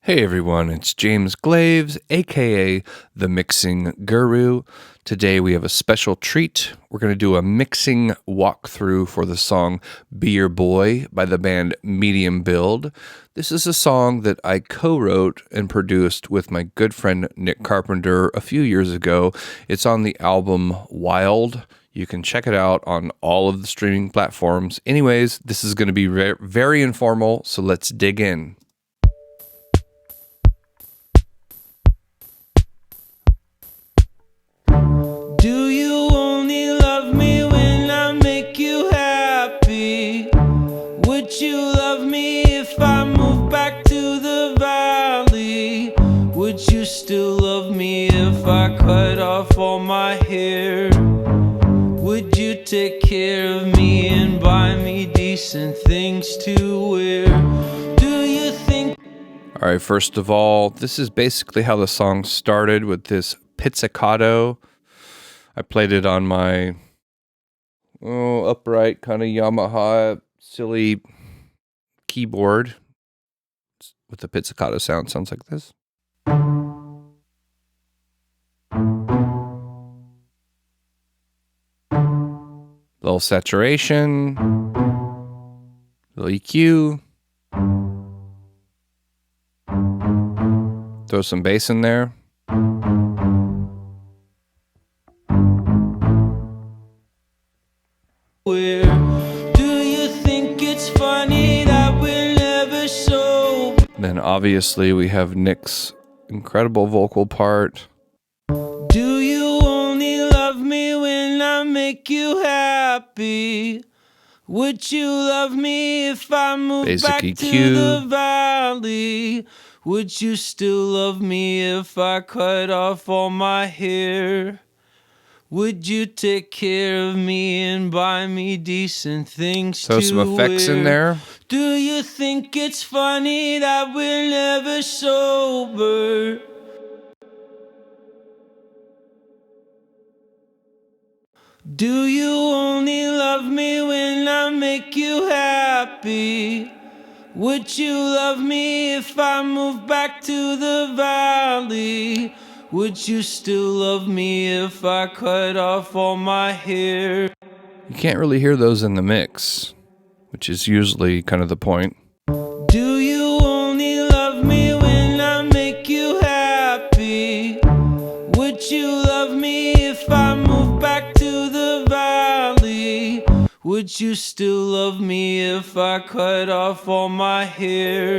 Hey everyone, it's James Glaves, aka the Mixing Guru. Today we have a special treat. We're going to do a mixing walkthrough for the song Be Your Boy by the band Medium Build. This is a song that I co-wrote and produced with my good friend Nick Carpenter a few years ago. It's on the album Wild. You can check it out on all of the streaming platforms. Anyways, this is going to be very informal, so let's dig in. Do you only love me when I make you happy? Would you love me if I move back to the valley? Would you still love me if I cut off all my hair? Would you take care of me and buy me decent things to wear? Do you think... All right, first of all, this is basically how the song started with this pizzicato. I played it on my upright kind of Yamaha silly keyboard with the pizzicato sound. Sounds like this. Little saturation, little EQ. Throw some bass in there. Do you think it's funny that we're never so... Then obviously we have Nick's incredible vocal part. Do you only love me when I make you happy? Would you love me if I move Basic back EQ. to the valley? Would you still love me if I cut off all my hair? Would you take care of me and buy me decent things Throw to some effects in wear? there. Do you think it's funny that we're never sober? Do you only love me when I make you happy? Would you love me if I move back to the valley? Would you still love me if I cut off all my hair? You can't really hear those in the mix, which is usually kind of the point. Do you only love me when I make you happy? Would you love me if I move back to the valley? Would you still love me if I cut off all my hair?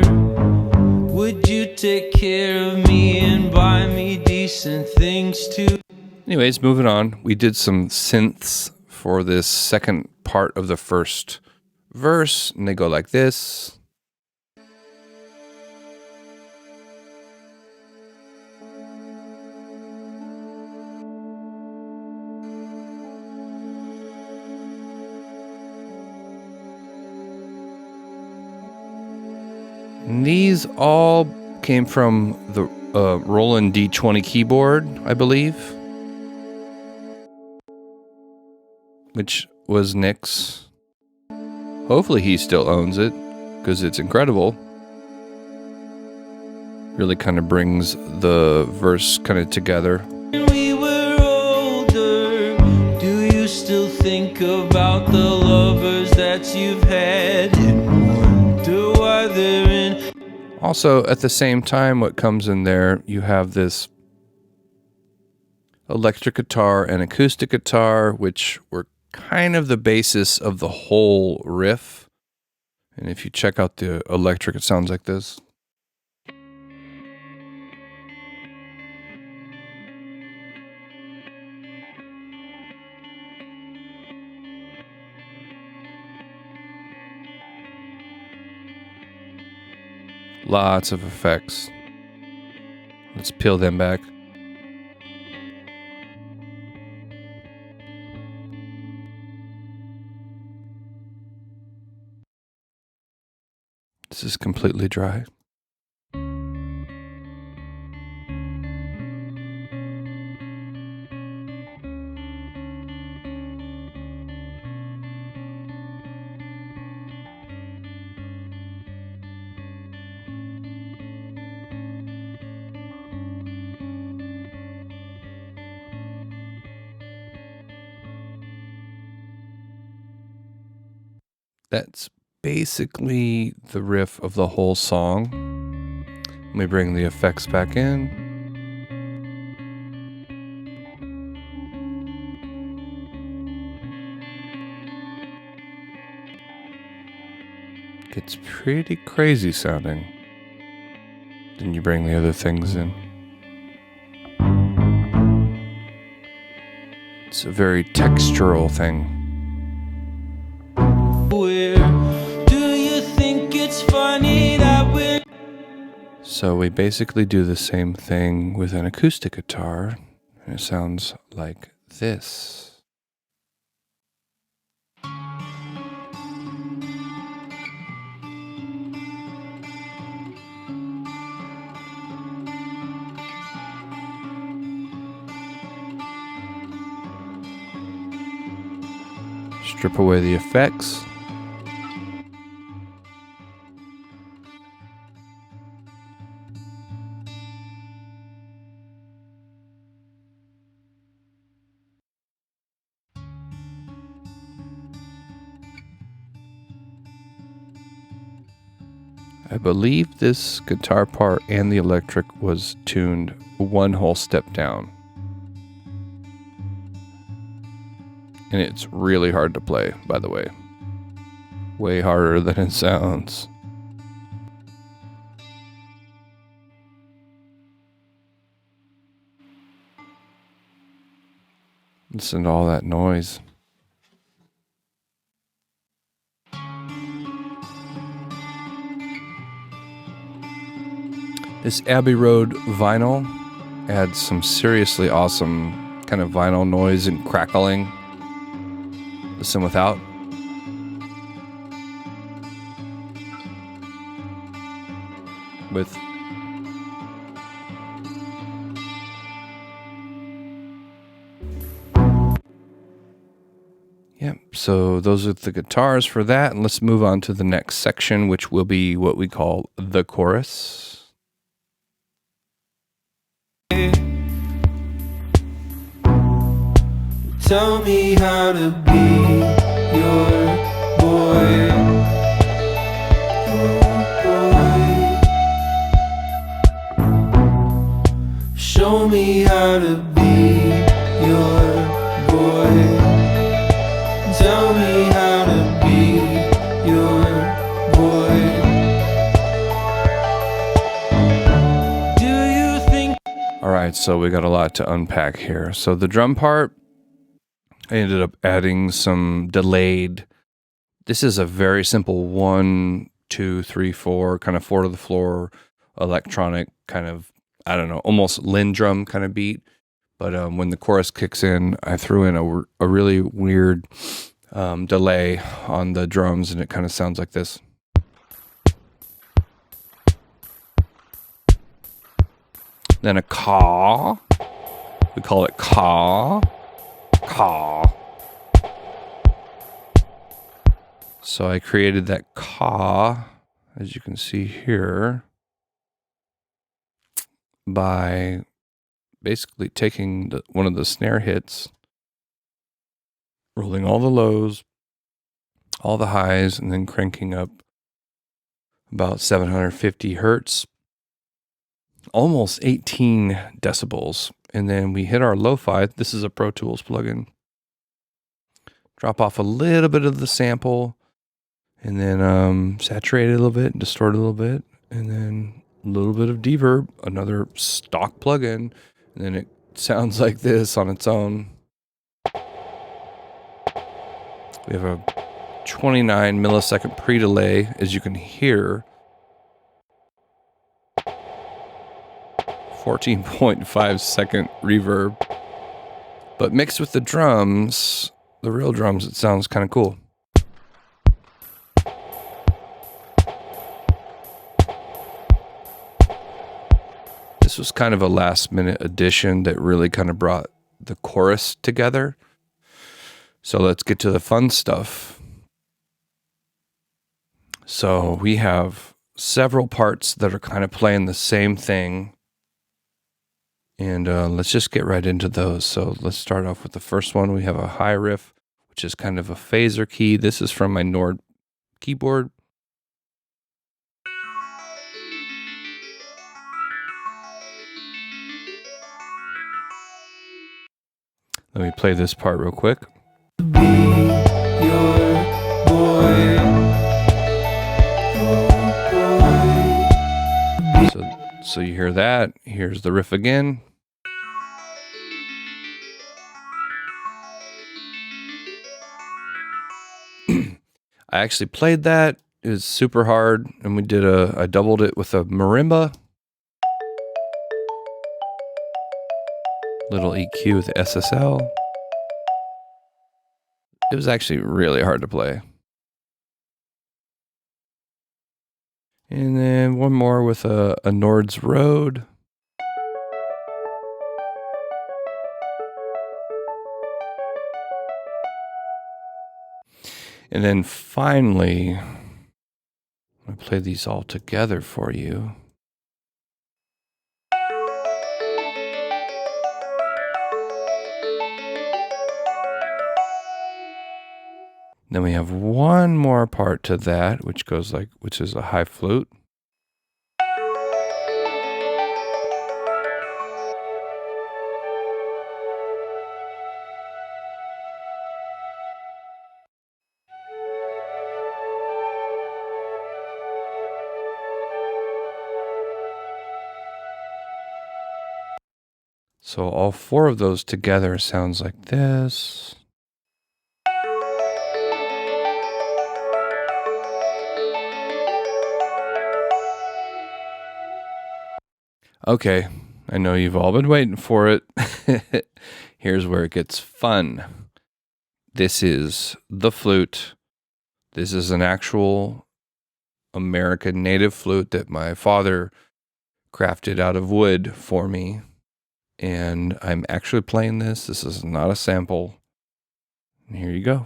Would you take care of me and buy me decent things too? Anyways, moving on. We did some synths for this second part of the first verse, and they go like this. And these all came from the Roland D20 keyboard, I believe, which was Nick's. Hopefully he still owns it, because it's incredible. Really kind of brings the verse kind of together. When we were older, do you still think about the lovers that you've had and wonder why they're in? Also, at the same time, what comes in there, you have this electric guitar and acoustic guitar, which were kind of the basis of the whole riff. And if you check out the electric, it sounds like this. Lots of effects. Let's peel them back. This is completely dry. That's basically the riff of the whole song. Let me bring the effects back in. Gets pretty crazy sounding. Then you bring the other things in. It's a very textural thing. Where do you think it's funny that we're... So we basically do the same thing with an acoustic guitar, and it sounds like this. Strip away the effects. I believe this guitar part and the electric was tuned one whole step down. And it's really hard to play, by the way. Way harder than it sounds. Listen to all that noise. This Abbey Road vinyl adds some seriously awesome kind of vinyl noise and crackling. Listen without. With. Yep, so those are the guitars for that. And let's move on to the next section, which will be what we call the chorus. Tell me how to be your boy. Show me how to be your boy. Tell me how to be your boy. Do you think... All right, so we got a lot to unpack here. So the drum part, I ended up adding some delayed. This is a very simple 1, 2, 3, 4, kind of 4 to the floor, electronic kind of, I don't know, almost Lindrum kind of beat. But when the chorus kicks in, I threw in a really weird delay on the drums, and it kind of sounds like this. Then a caw. We call it caw. Caw. So I created that caw, as you can see here, by basically taking one of the snare hits, rolling all the lows, all the highs, and then cranking up about 750 hertz, almost 18 decibels. And then we hit our lo-fi. This is a Pro Tools plugin. Drop off a little bit of the sample, and then saturate it a little bit, distort it a little bit, and then a little bit of reverb, another stock plugin, and then it sounds like this on its own. We have a 29 millisecond pre-delay, as you can hear. 14.5 second reverb. But mixed with the drums, the real drums, it sounds kind of cool. This was kind of a last minute addition that really kind of brought the chorus together. So let's get to the fun stuff. So we have several parts that are kind of playing the same thing. And let's just get right into those. So let's start off with the first one. We have a high riff, which is kind of a phaser key. This is from my Nord keyboard. Let me play this part real quick. Be your boy. So you hear that. Here's the riff again. I actually played that. It was super hard, and I doubled it with a marimba. Little EQ with SSL. It was actually really hard to play. And then one more with a Nord's Road. And then finally, I play these all together for you. Then we have one more part to that, which is a high flute. So all four of those together sounds like this. Okay, I know you've all been waiting for it. Here's where it gets fun. This is the flute. This is an actual American native flute that my father crafted out of wood for me. And I'm actually playing this. This is not a sample. And here you go.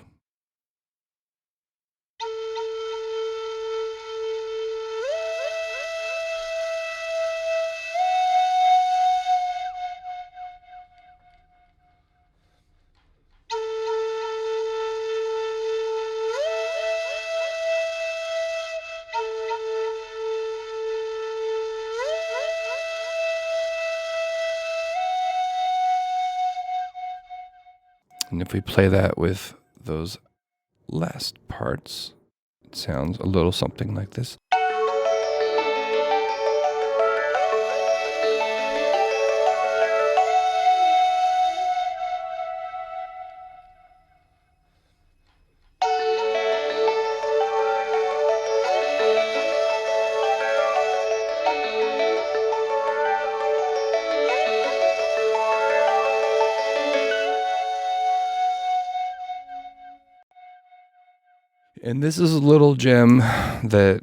And if we play that with those last parts, it sounds a little something like this. And this is a little gem that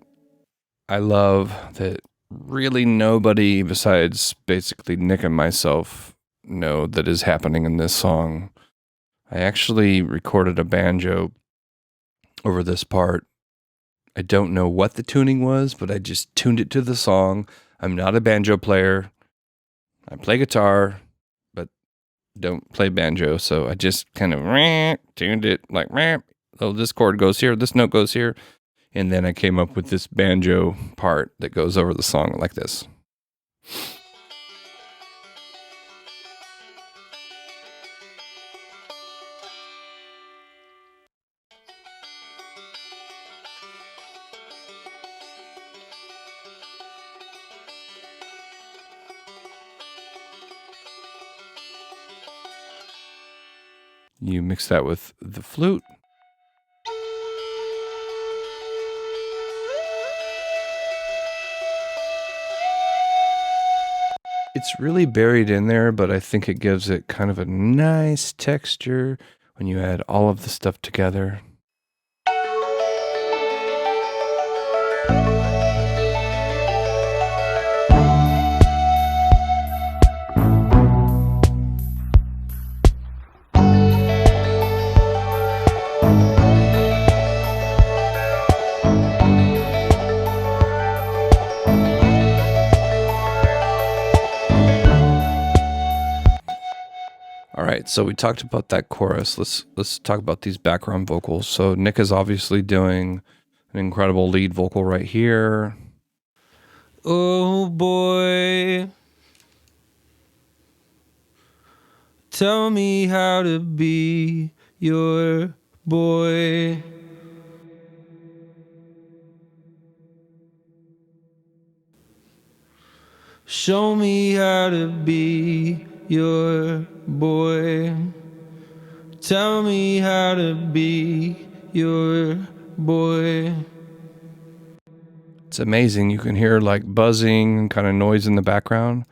I love that really nobody besides basically Nick and myself know that is happening in this song. I actually recorded a banjo over this part. I don't know what the tuning was, but I just tuned it to the song. I'm not a banjo player. I play guitar, but don't play banjo. So I just kind of tuned it like, oh, this chord goes here, this note goes here. And then I came up with this banjo part that goes over the song like this. You mix that with the flute. It's really buried in there, but I think it gives it kind of a nice texture when you add all of the stuff together. All right, so we talked about that chorus. Let's talk about these background vocals. So Nick is obviously doing An incredible lead vocal right here. Oh boy, tell me how to be your boy. Show me how to be your boy. Tell me how to be your boy. It's amazing. You can hear like buzzing and kind of noise in the background.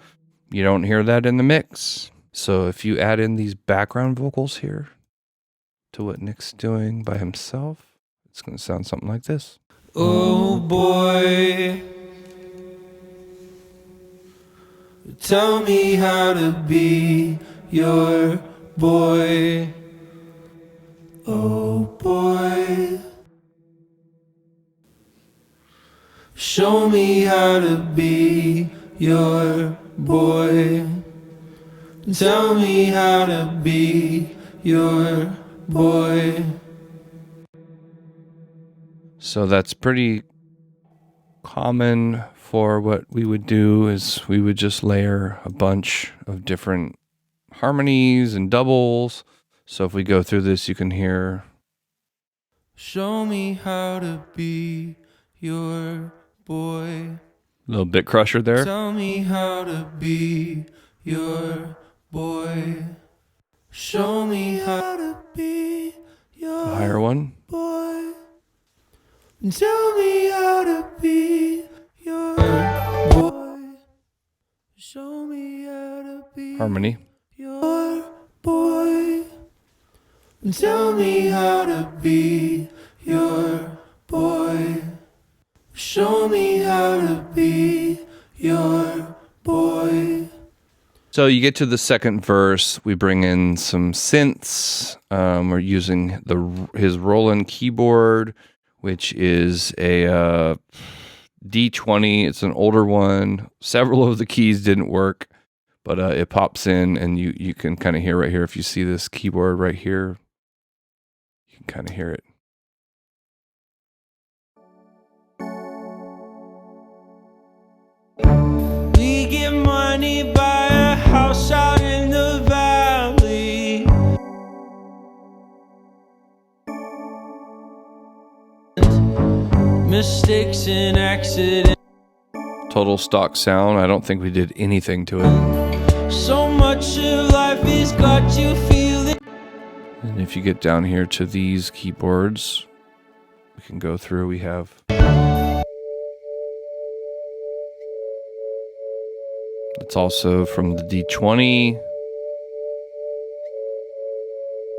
You don't hear that in the mix. So if you add in these background vocals here to what Nick's doing by himself, it's going to sound something like this. Oh boy, tell me how to be your boy. Oh boy, show me how to be your boy. Tell me how to be your boy. So that's pretty common for what we would do is we would just layer a bunch of different harmonies and doubles. So if we go through this, you can hear. Show me how to be your boy. A little bit crusher there. Tell me how to be your boy. Show me how to be your The higher one. boy. Tell me how to be your boy. Show me how to be Harmony. your boy. Tell me how to be your boy. Show me how to be your boy. So you get to the second verse, we bring in some synths. We're using his Roland keyboard, which is a D20. It's an older one. Several of the keys didn't work, but it pops in, and you can kind of hear right here. If you see this keyboard right here, you can kind of hear it. We get money, buy a house out in the valley. Mistakes and accidents. Total stock sound. I don't think we did anything to it. So much of life has got you feeling. And if you get down here to these keyboards, we can go through. We have it's also from the D20,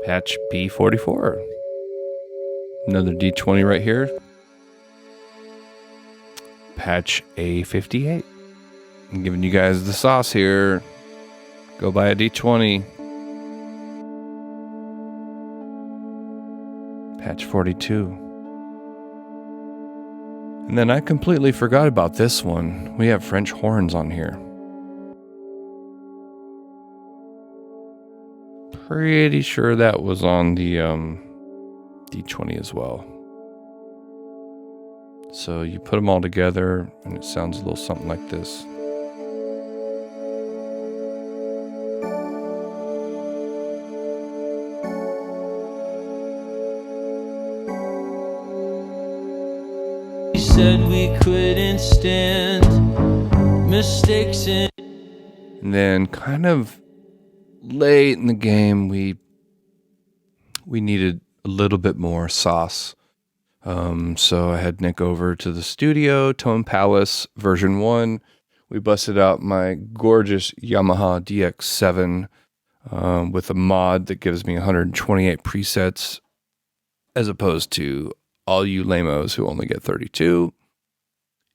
patch B44. Another D20 right here, patch A58. I'm giving you guys the sauce here. Go buy a D20. Patch 42. And then I completely forgot about this one. We have French horns on here. Pretty sure that was on the D20 as well. So you put them all together and it sounds a little something like this. We said we couldn't stand mistakes and then kind of late in the game, we needed a little bit more sauce. So I had Nick over to the studio, Tone Palace version 1. We busted out my gorgeous Yamaha DX7 with a mod that gives me 128 presets, as opposed to all you lamos who only get 32.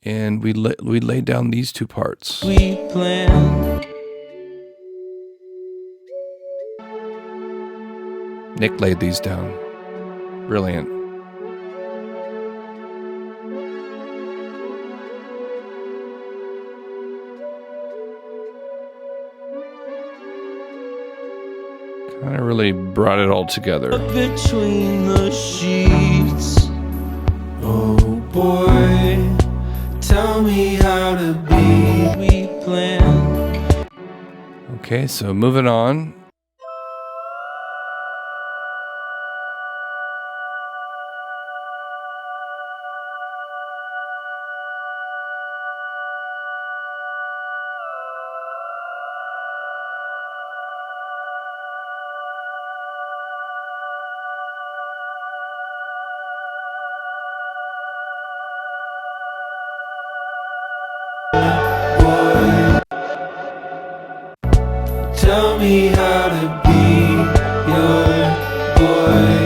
And we laid down these two parts. we planned. Nick laid these down. Brilliant. Kind of really brought it all together. Between the sheets. Oh boy, tell me how to be. We planned. Okay, so moving on. Tell me how to be your boy.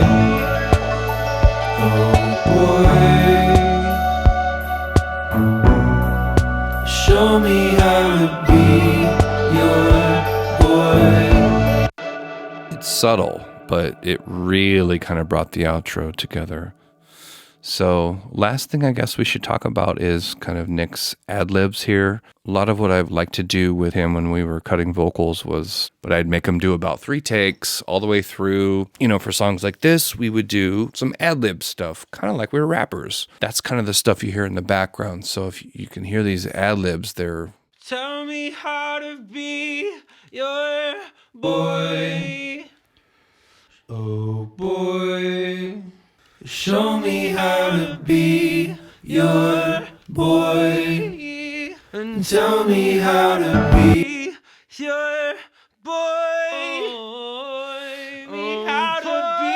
Oh boy, show me how to be your boy. It's subtle, but it really kind of brought the outro together. So last thing I guess we should talk about is kind of Nick's ad-libs here. A lot of what I've liked to do with him when we were cutting vocals was, but I'd make him do about 3 takes all the way through. You know, for songs like this, we would do some ad-lib stuff, kind of like we were rappers. That's kind of the stuff you hear in the background. So if you can hear these ad-libs, they're... Tell me how to be your boy. Oh boy, show me how to be your boy. And tell me how to be your boy. Me how to be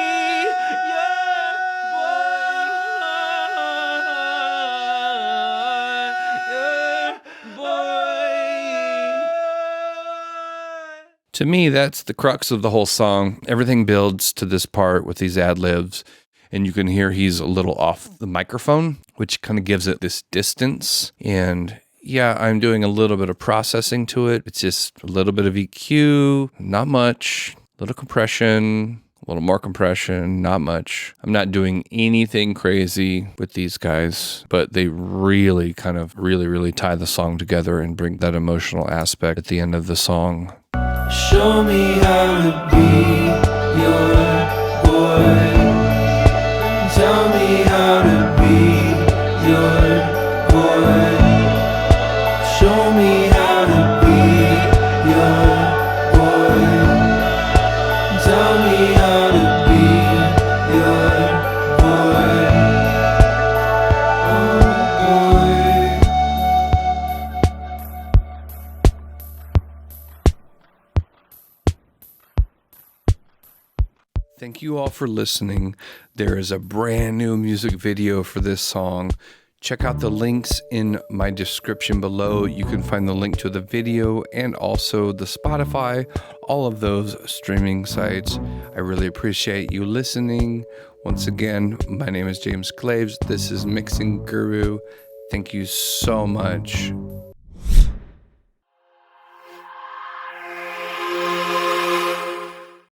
your boy. To me, that's the crux of the whole song. Everything builds to this part with these ad-libs, and you can hear he's a little off the microphone, which kind of gives it this distance. And yeah, I'm doing a little bit of processing to it. It's just a little bit of EQ, not much, a little compression, a little more compression, not much. I'm not doing anything crazy with these guys, but they really kind of really tie the song together and bring that emotional aspect at the end of the song. Show me how to be your boy. Tell me how to be your boy. Show me how to be your boy. Tell me how to be your boy. Oh boy. Thank you all for listening. There is a brand new music video for this song. Check out the links in my description below. You can find the link to the video and also the Spotify, all of those streaming sites. I really appreciate you listening. Once again, my name is James Glaves. This is Mixing Guru. Thank you so much.